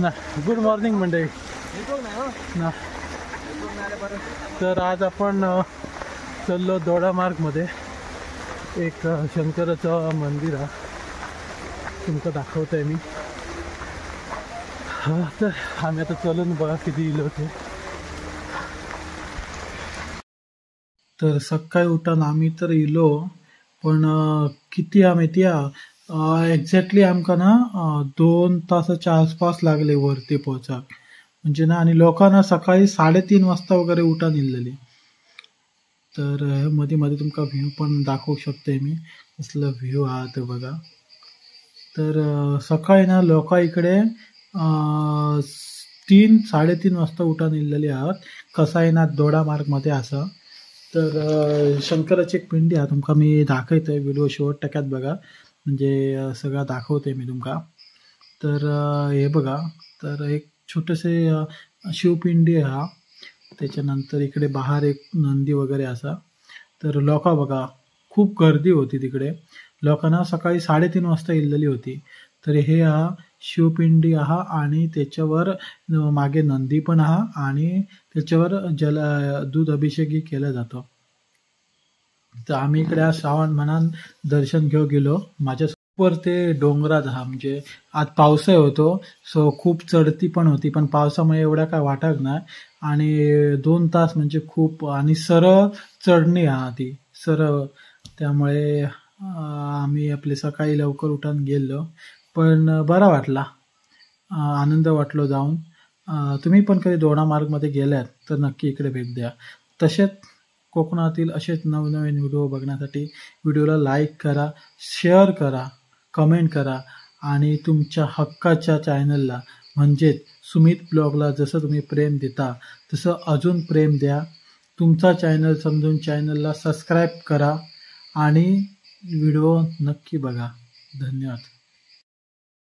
ना good morning मंडळी ना. तर आज आपण चाललो दोडामार्गमध्ये एक शंकराचं मंदिर आहे, तुमका दाखवतोय मी. तर आम्ही आता चलून बघा किती इलो ते. तर सकाळी उठून आम्ही तर इलो, पण किती माहिती एक्झॅक्टली आमकां ना 2 तासाच्या आसपास लागले वरती पोहोचाक. म्हणजे ना, आणि लोकांना सकाळी 3:30 वाजता वगैरे उठान इल्लेली. तर मध्ये मध्ये तुमका व्ह्यू पण दाखवू शकते मी, कसलं व्ह्यू हा ते बघा. तर सकाळी ना लोक इकडे 3-3:30 वाजता उठान इल्लेली आहात. कसाईनाथ दोडामार्गमध्ये असा. तर शंकराची एक पिंडी आहे, तुमका मी दाखवतोय. व्हिडिओ शेवट टक्यात बघा, म्हणजे सगळं दाखवते मी तुमका. तर हे बघा, तर एक छोटेसे शिवपिंडी हा. त्याच्यानंतर इकडे बाहेर एक नंदी वगैरे असा. तर लोक बघा, खूप गर्दी होती तिकडे. लोकांना सकाळी 3:30 वाजता इल्लेली होती. तर हे हा शिवपिंडी हा, आणि त्याच्यावर मागे नंदी पण हा, आणि त्याच्यावर दूध अभिषेकही केला जातो. तर आम्ही इकडे आज श्रावण मनान दर्शन घेऊ गेलो. माझ्या वर ते डोंगरात हा, म्हणजे आज पावसाळा होतो, सो खूप चढती पण होती, पण पावसामुळे एवढ्या काय वाटत नाही. आणि 2 तास म्हणजे खूप, आणि सरळ चढणी हा ती सरळ. त्यामुळे आम्ही आपले सकाळी लवकर उठून गेलो, पण बरा वाटला, आनंद वाटलो जाऊन. तुम्ही पण कधी दोडामार्गमध्ये गेल्यात तर नक्की इकडे भेट द्या. तसेच कोकणातील असेच नवनवीन व्हिडिओ बघण्यासाठी व्हिडिओला लाईक करा, शेअर करा, कमेंट करा, आणि तुमच्या हक्काच्या चॅनलला म्हणजेच सुमित ब्लॉगला जसं तुम्ही प्रेम देता तसं अजून प्रेम द्या. तुमचा चॅनल समजून चॅनलला सबस्क्राईब करा, आणि व्हिडिओ नक्की बघा. धन्यवाद.